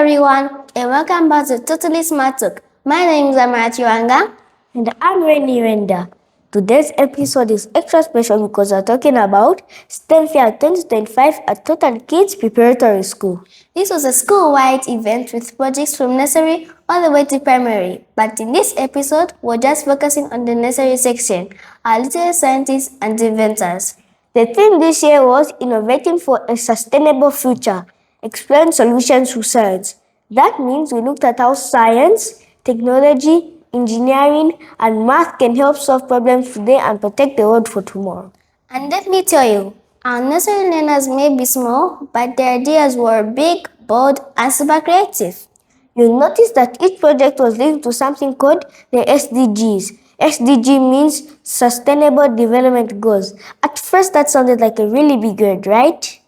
everyone, and welcome back to Totally Smart Talk. My name is Amarachi Wanga. And I'm Rainy Renda. Today's episode is extra special because we're talking about STEM Fair 2025 at Totally Kids Preparatory School. This was a school-wide event with projects from nursery all the way to primary. But in this episode, we're just focusing on the nursery section, our little scientists and inventors. The theme this year was Innovating for a Sustainable Future, Exploring Solutions through Science. That means we looked at how science, technology, engineering, and math can help solve problems today and protect the world for tomorrow. And let me tell you, our nursery learners may be small, but their ideas were big, bold, and super creative. You'll notice that each project was linked to something called the SDGs. SDG means Sustainable Development Goals. At first, that sounded like a really big word, right?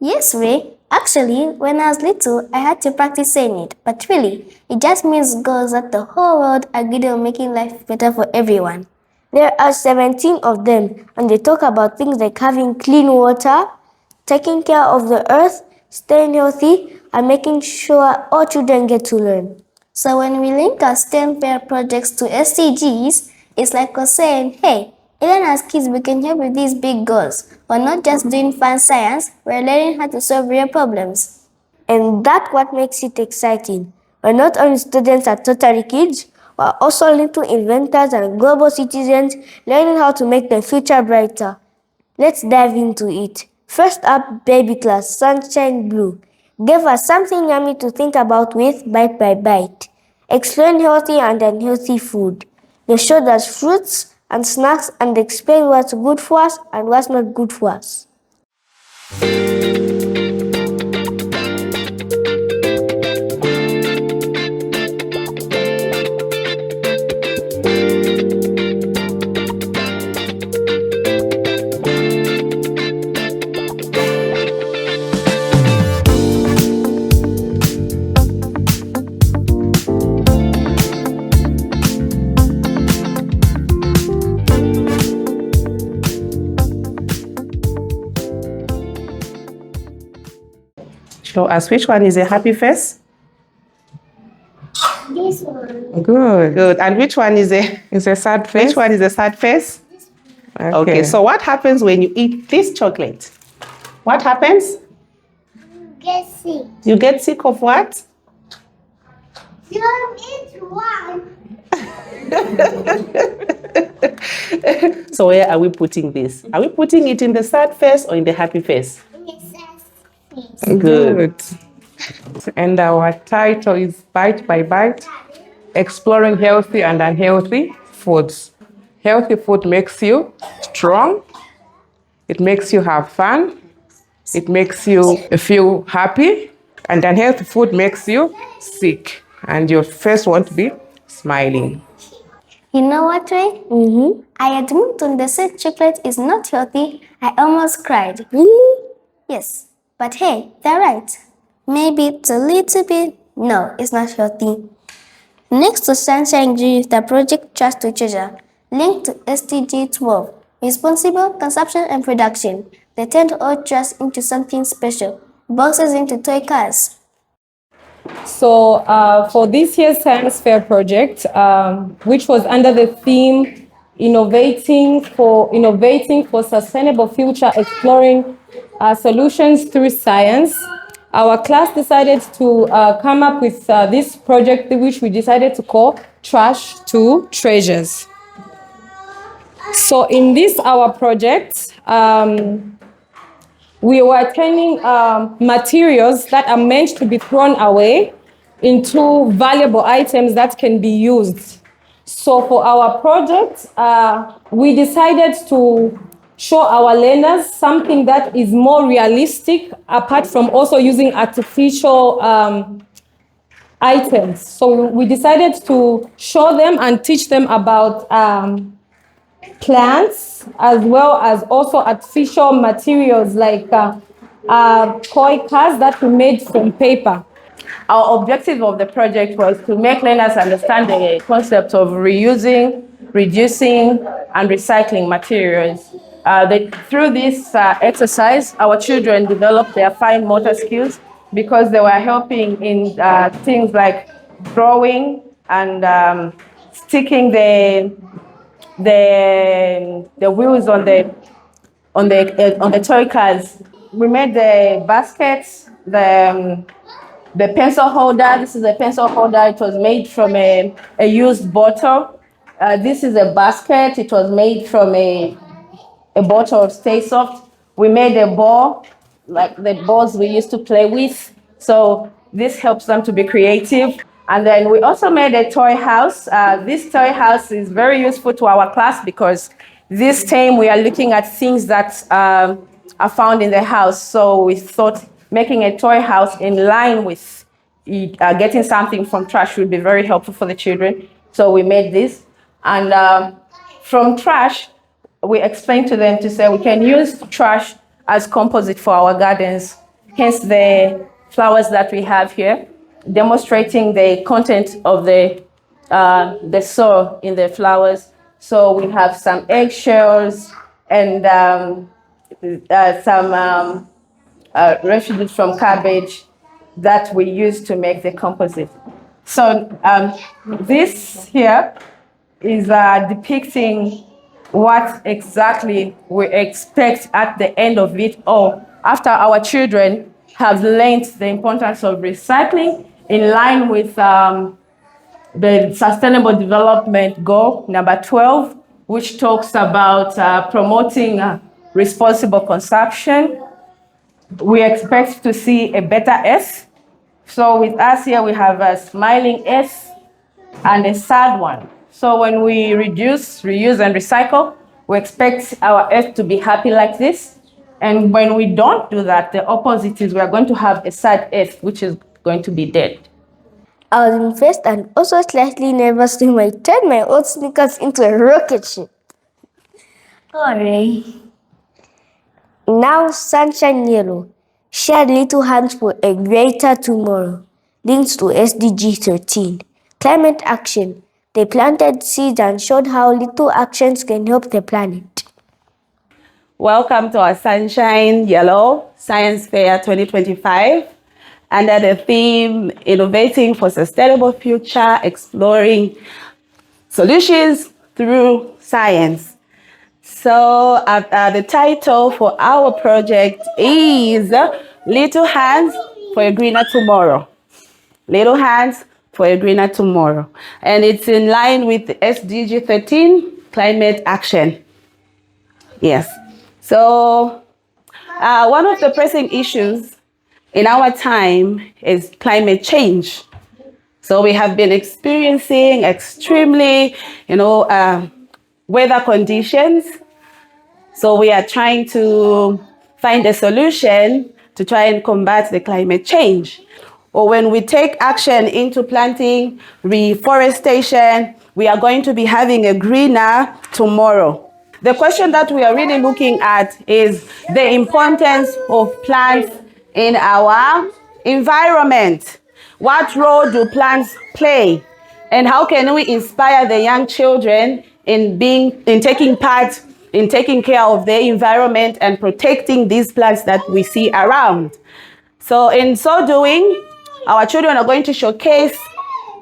Yes, Ray. Actually, when I was little, I had to practice saying it. But really, it just means goals that the whole world agreed on making life better for everyone. There are 17 of them, and they talk about things like having clean water, taking care of the earth, staying healthy, and making sure all children get to learn. So when we link our STEM fair projects to SDGs, it's like us saying, hey, even as kids we can help with these big goals. We're not just doing fun science, we're learning how to solve real problems. And that's what makes it exciting. We're not only students at Totally Kids, we're also little inventors and global citizens learning how to make the future brighter. Let's dive into it. First up, baby class, Sunshine Blue, gave us something yummy to think about with Bite by Bite. Explain healthy and unhealthy food. They showed us fruits and snacks and explain what's good for us and what's not good for us. Show us which one is a happy face? This one. Good. And which one is a sad face? Which one is a sad face? Okay. So what happens when you eat this chocolate? What happens? Get sick. You get sick of what? Don't eat one. So where are we putting this? Are we putting it in the sad face or in the happy face? Good. And our title is Bite by Bite, Exploring Healthy and Unhealthy Foods. Healthy food makes you strong. It makes you have fun. It makes you feel happy. And unhealthy food makes you sick. And your face won't be smiling. You know what, Ray? I admit when they said chocolate is not healthy, I almost cried. Really? Yes. But hey, they're right. Maybe it's a little bit. No, it's not healthy. Next to Sunshine Green is the project Trust to Treasure, linked to SDG 12, Responsible Consumption and Production. They turn all trust into something special, boxes into toy cars. So for this year's science fair project, which was under the theme Innovating for Sustainable Future, Exploring Solutions through Science, our class decided to come up with this project, which we decided to call Trash to Treasures. So in this, our project, we were turning materials that are meant to be thrown away into valuable items that can be used. So for our project, we decided to show our learners something that is more realistic, apart from also using artificial items. So we decided to show them and teach them about plants, as well as also artificial materials like toy cars that we made from paper. Our objective of the project was to make learners understand the concept of reusing, reducing, and recycling materials. Through this exercise, our children developed their fine motor skills, because they were helping in things like drawing and sticking the wheels on the toy cars. We made the baskets, the pencil holder. This is a pencil holder. It was made from a used bottle. This is a basket. It was made from a bottle of Stay Soft. We made a ball, like the balls we used to play with. So this helps them to be creative. And then we also made a toy house. This toy house is very useful to our class because this time we are looking at things that are found in the house. So we thought making a toy house in line with getting something from trash would be very helpful for the children. So we made this. And from trash, we explained to them to say we can use trash as composite for our gardens, hence the flowers that we have here, demonstrating the content of the soil in the flowers. So we have some eggshells and some residues from cabbage that we use to make the composite. So this here is depicting what exactly we expect at the end of it all, after our children have learned the importance of recycling in line with the Sustainable Development Goal number 12, which talks about promoting responsible consumption. We expect to see a better S. So with us here, we have a smiling S and a sad one. So when we reduce, reuse, and recycle, we expect our earth to be happy like this. And when we don't do that, the opposite is we are going to have a sad earth, which is going to be dead. I was impressed and also slightly nervous when I turned my old sneakers into a rocket ship. Alright. Now, Sunshine Yellow shared Little Hands for a Greater Tomorrow. Links to SDG 13. Climate action. They planted seeds and showed how little actions can help the planet. Welcome to our Sunshine Yellow Science Fair 2025 under the theme Innovating for Sustainable Future, Exploring Solutions Through Science. So the title for our project is Little Hands for a Greener Tomorrow. Little Hands for a Greener Tomorrow. And it's in line with SDG 13, Climate Action. Yes. So one of the pressing issues in our time is climate change. So we have been experiencing extremely, weather conditions. So we are trying to find a solution to try and combat the climate change. Or when we take action into planting, reforestation, we are going to be having a greener tomorrow. The question that we are really looking at is the importance of plants in our environment. What role do plants play? And how can we inspire the young children in taking part in taking care of the environment and protecting these plants that we see around? So in so doing, our children are going to showcase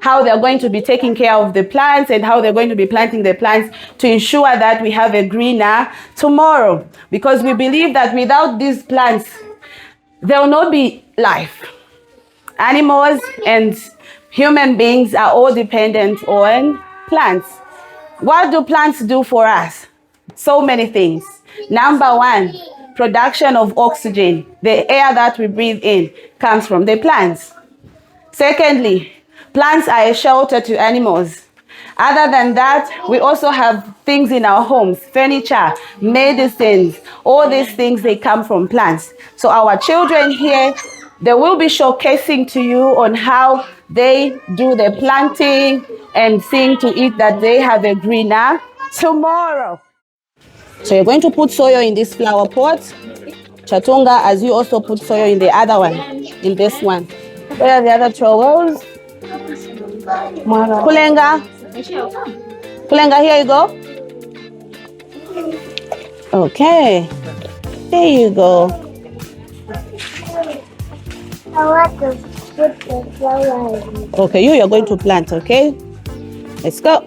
how they're going to be taking care of the plants and how they're going to be planting the plants to ensure that we have a greener tomorrow. Because we believe that without these plants, there will not be life. Animals and human beings are all dependent on plants. What do plants do for us? So many things. Number one, production of oxygen. The air that we breathe in comes from the plants. Secondly, plants are a shelter to animals. Other than that, we also have things in our homes, furniture, medicines, all these things, they come from plants. So our children here, they will be showcasing to you on how they do the planting and seeing to it that they have a greener tomorrow. So you're going to put soil in this flower pot, Chatunga, as you also put soil in the other one, in this one. Where are the other trowels? Kulenga. Kulenga, here you go. Okay. There you go. I want to put the flower in. Okay, you're going to plant, okay? Let's go.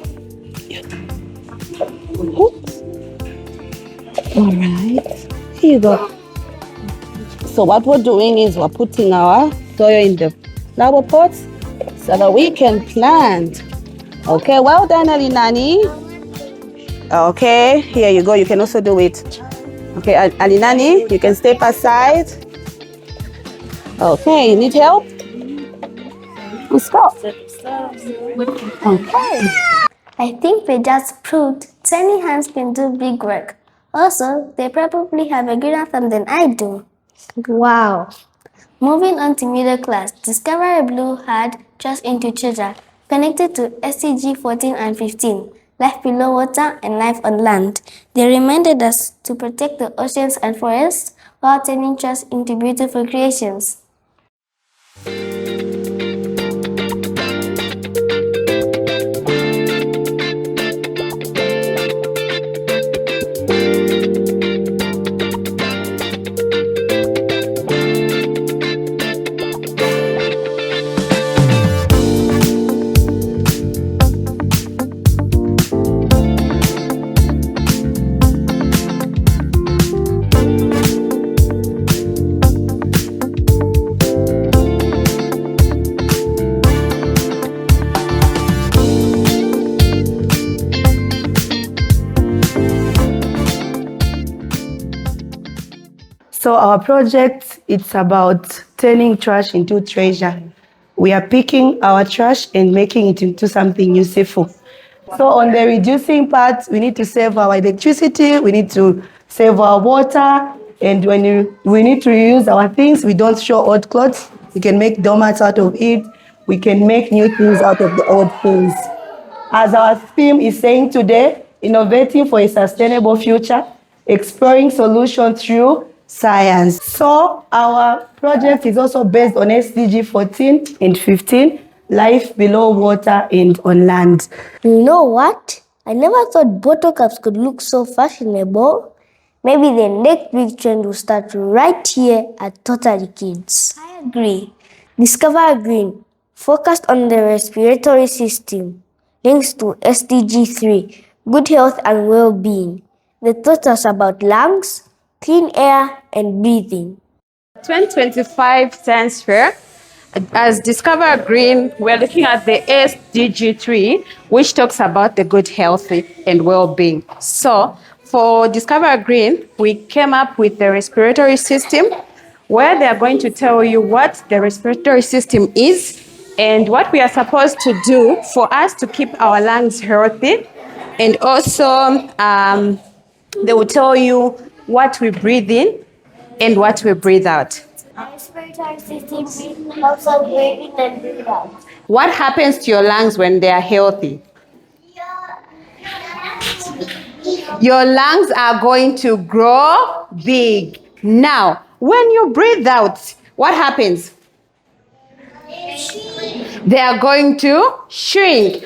Oops. All right, here you go. So what we're doing is we're putting our soil in the flower pots so that we can plant. Okay, well done, Alinani. Okay, here you go. You can also do it. Okay, Alinani, you can step aside. Okay, you need help? Let's go. Okay. I think they just proved tiny hands can do big work. Also, they probably have a greener thumb than I do. Wow. Moving on to middle class, Discover a Blue had just into Treasure, connected to SDG 14 and 15, Life Below Water and Life on Land. They reminded us to protect the oceans and forests while turning trash into beautiful creations. So our project, it's about turning trash into treasure. We are picking our trash and making it into something useful. So on the reducing part, we need to save our electricity, we need to save our water, and we need to reuse our things. We don't throw old clothes. We can make doormats out of it. We can make new things out of the old things. As our theme is saying today, innovating for a sustainable future, exploring solutions through science. So our project is also based on SDG 14 and 15, Life Below Water and on Land. You know what? I never thought bottle caps could look so fashionable. Maybe the next big trend will start right here at Totally Kids. I agree. Discover Green, focused on the respiratory system. Links to SDG 3, good health and well-being. They taught us about lungs, clean air, and breathing. 2025 Science Fair. As Discover Green, we're looking at the SDG 3, which talks about the good, healthy, and well-being. So, for Discover Green, we came up with the respiratory system, where they are going to tell you what the respiratory system is and what we are supposed to do for us to keep our lungs healthy. And also, they will tell you what we breathe in and what we breathe out. Our respiratory system helps us breathe in and breathe out. What happens to your lungs when they are healthy? Your lungs are going to grow big. Now, when you breathe out, what happens? They are going to shrink.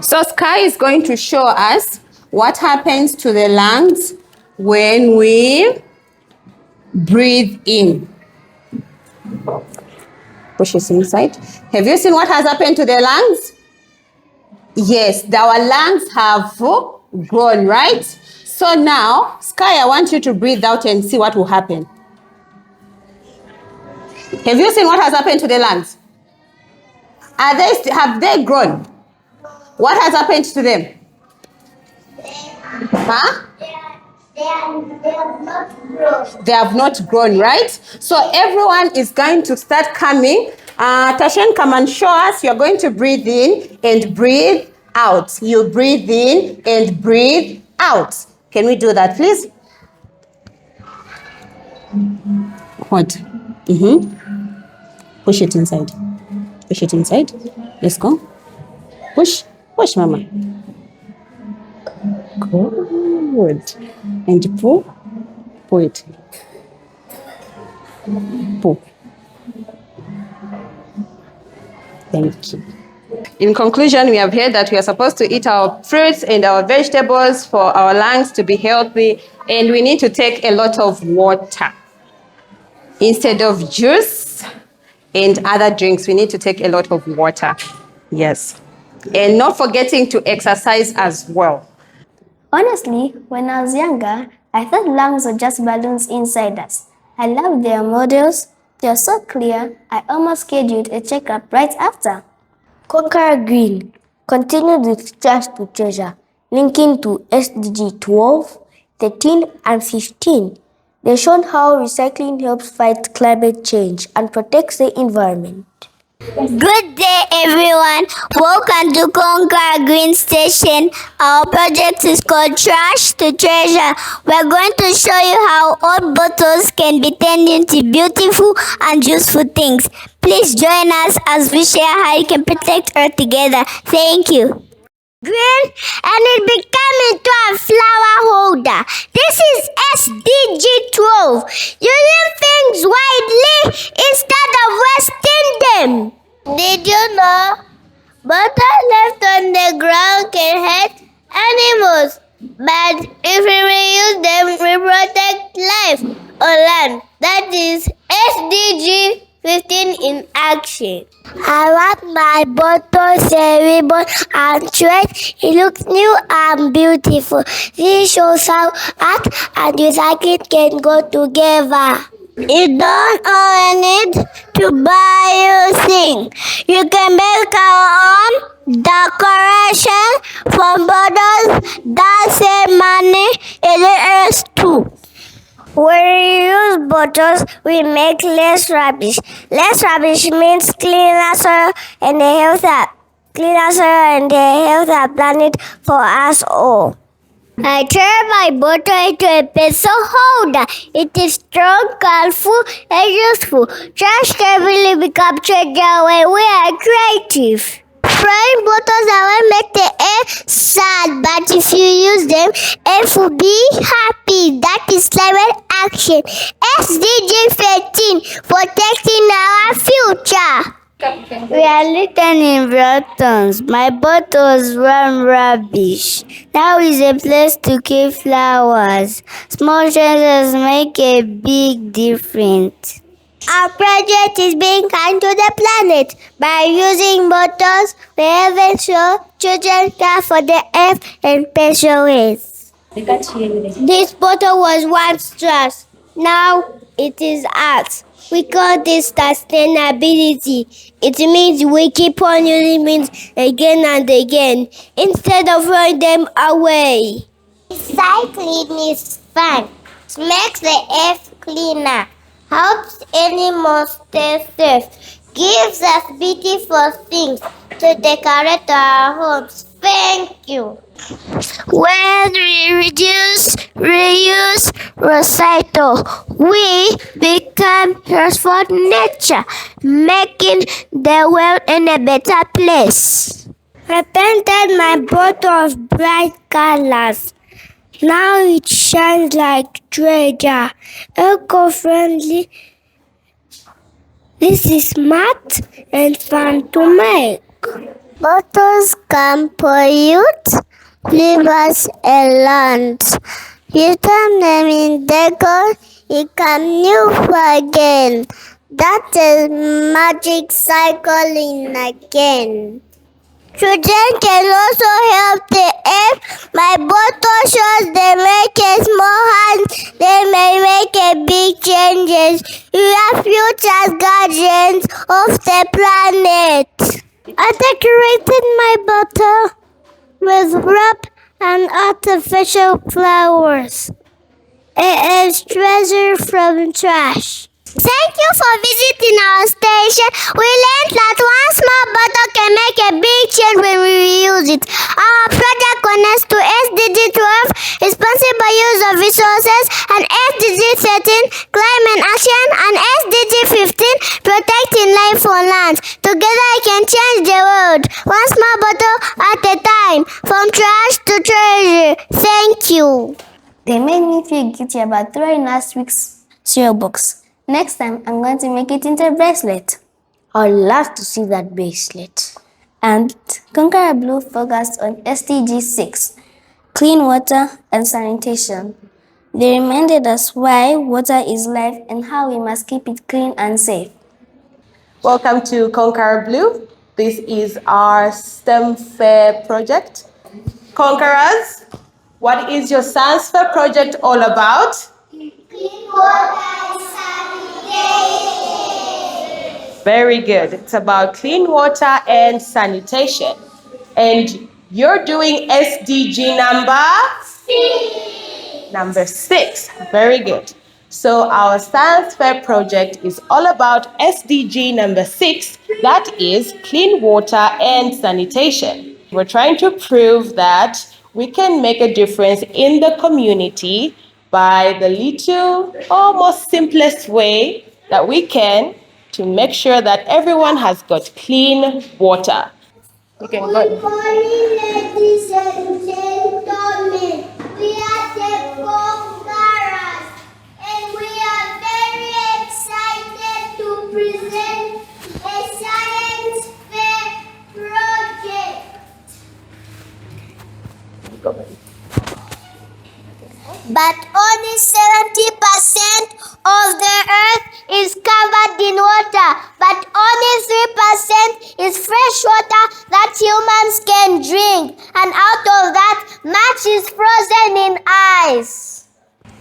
So Sky is going to show us what happens to the lungs when we breathe in. Push it inside. Have you seen what has happened to the lungs? Yes, our lungs have grown, right? So now, Sky, I want you to breathe out and see what will happen. Have you seen what has happened to the lungs? Have they grown? What has happened to them? Huh? They have not grown. They have not grown, right? So everyone is going to start coming. Tashen, come and show us. You're going to breathe in and breathe out. You breathe in and breathe out. Can we do that, please? What? Push it inside. Push it inside. Let's go. Push. Push, Mama. Good. And pull. Pull it. Pull. Thank you. In conclusion, we have heard that we are supposed to eat our fruits and our vegetables for our lungs to be healthy, and we need to take a lot of water. Instead of juice and other drinks, we need to take a lot of water. Yes. And not forgetting to exercise as well. Honestly, when I was younger, I thought lungs were just balloons inside us. I loved their models. They're so clear, I almost scheduled a checkup right after. Conquer Green continued with Trash to Treasure, linking to SDG 12, 13, and 15. They showed how recycling helps fight climate change and protects the environment. Good day, everyone. Welcome to Conquer Green Station. Our project is called Trash to Treasure. We're going to show you how old bottles can be turned into beautiful and useful things. Please join us as we share how you can protect Earth together. Thank you. Green, and it became into a flower holder. This is SDG 12. Using things widely instead of wasting them. Did you know butter left on the ground can hurt animals? But if we reuse them, we protect life on land. That is SDG 15 in action. I want my bottle ribbon and thread. It looks new and beautiful. This shows how art and recycling can go together. You don't need to buy a thing. You can make our own decoration from bottles that save money in the earth too. When we use bottles, we make less rubbish. Less rubbish means cleaner soil and a healthier planet for us all. I turn my bottle into a pencil holder. It is strong, colorful, and useful. Trash can really become treasure when we are creative. Throwing bottles away make the air sad, but if you use them, Earth will be happy. That is climate action. SDG 13, protecting our future. We are written in buttons. My bottles run rubbish. Now is a place to keep flowers. Small changes make a big difference. Our project is being kind to the planet. By using bottles, we even show children care for the earth in special ways. This bottle was once trash. Now it is art. We call this sustainability. It means we keep on using things again and again instead of throwing them away. Recycling is fun. It makes the earth cleaner, helps animals stay safe, gives us beautiful things to decorate our homes. Thank you. When we reduce, reuse, recycle, we become heroes for nature, making the world in a better place. I painted my bottle of bright colors. Now it shines like treasure, eco-friendly. This is smart and fun to make. Bottles can pollute, leave us alone. You turn them in decor, it can new again. That is magic cycling again. Children can also help the earth. My bottle shows they make a small hand, they may make a big changes. You are future guardians of the planet. I decorated my bottle with wrap and artificial flowers. It is treasure from trash. Thank you for visiting our station. We learned that one small bottle can make a big change when we reuse it. Our project connects to SDG 12, responsible use of resources, and SDG 13, climate action, and SDG 15, protecting life on land. Together we can change the world, one small bottle at a time, from trash to treasure. Thank you. They made me feel guilty about throwing last week's cereal box. Next time, I'm going to make it into a bracelet. I'd love to see that bracelet. And Conqueror Blue focused on SDG 6, clean water and sanitation. They reminded us why water is life and how we must keep it clean and safe. Welcome to Conqueror Blue. This is our STEM Fair project. Conquerors, what is your science fair project all about? Clean water and sanitation. Very good. It's about clean water and sanitation. And you're doing SDG number? Number 6. Very good. So our science fair project is all about SDG number 6, that is clean water and sanitation. We're trying to prove that we can make a difference in the community by the little, almost simplest way that we can to make sure that everyone has got clean water. You can go. Good morning, ladies and gentlemen. We are the Conquerors, and we are very excited to present a science fair project. But only 70% of the earth is covered in water, but only 3% is fresh water that humans can drink, and out of that, much is frozen in ice.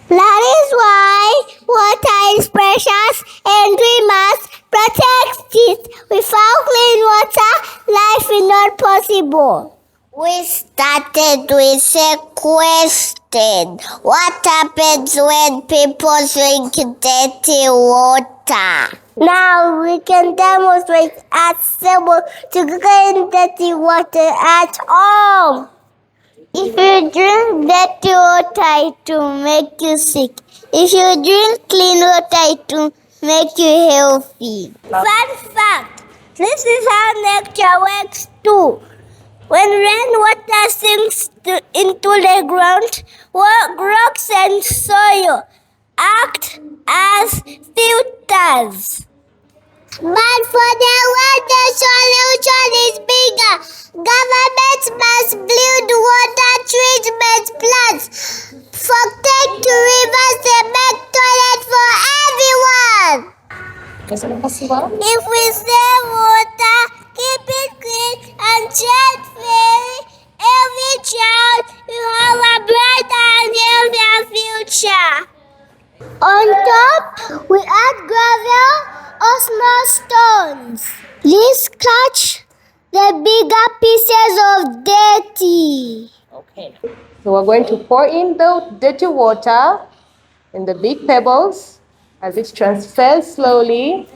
That is why water is precious and we must protect it. Without clean water, life is not possible. We started with a question. What happens when people drink dirty water? Now we can demonstrate ourselves to clean dirty water at home. If you drink dirty water, it will make you sick. If you drink clean water, it will make you healthy. Fun fact, this is how nature works too. When rainwater sinks into the ground, rocks and soil act as filters. But for the world, the solution is bigger. Governments must build water treatment plants, protect rivers and make toilets for everyone. If we save water, keep it clean and child-free, every child will have a brighter and healthier future. On top, we add gravel or small stones. These catch the bigger pieces of dirty. Okay. So we're going to pour in the dirty water in the big pebbles as it transfers slowly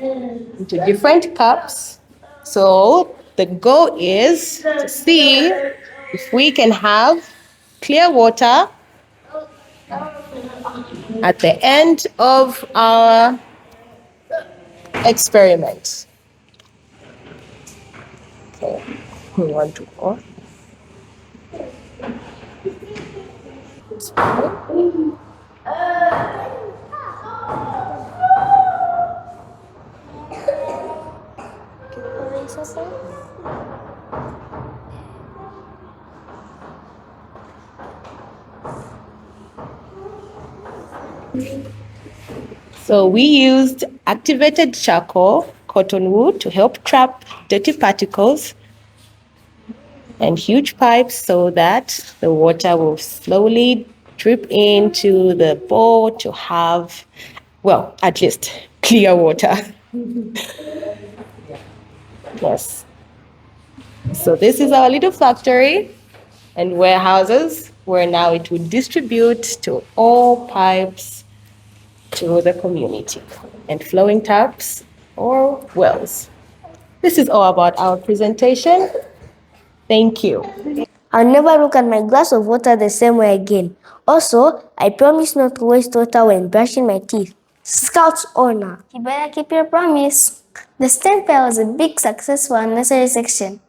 into different cups. So the goal is to see if we can have clear water at the end of our experiment. Okay, we want to pour. So we used activated charcoal, cotton wool to help trap dirty particles and huge pipes so that the water will slowly drip into the bowl to have, well, at least clear water. Yes. So this is our little factory and warehouses where now it will distribute to all pipes to the community and flowing taps or wells. This is all about our presentation. Thank you. I'll never look at my glass of water the same way again. Also, I promise not to waste water when brushing my teeth. Scout's honor. You better keep your promise. The STEM fair was a big success for our nursery section.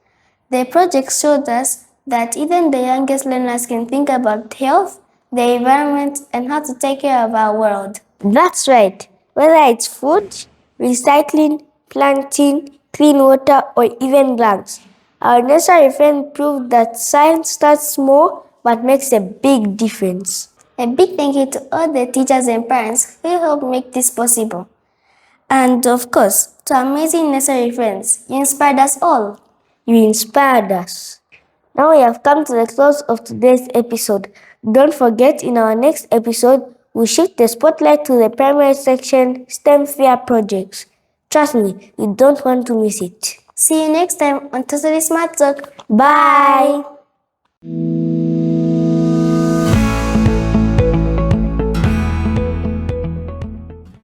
The project showed us that even the youngest learners can think about health, the environment, and how to take care of our world. That's right. Whether it's food, recycling, planting, clean water, or even plants. Our nursery friend proved that science starts small but makes a big difference. A big thank you to all the teachers and parents who helped make this possible. And of course, to our amazing nursery friends, you inspired us all. You inspired us. Now we have come to the close of today's episode. Don't forget, in our next episode, we'll shift the spotlight to the primary section STEM fair projects. Trust me, you don't want to miss it. See you next time on Totally Smart Talk. Bye.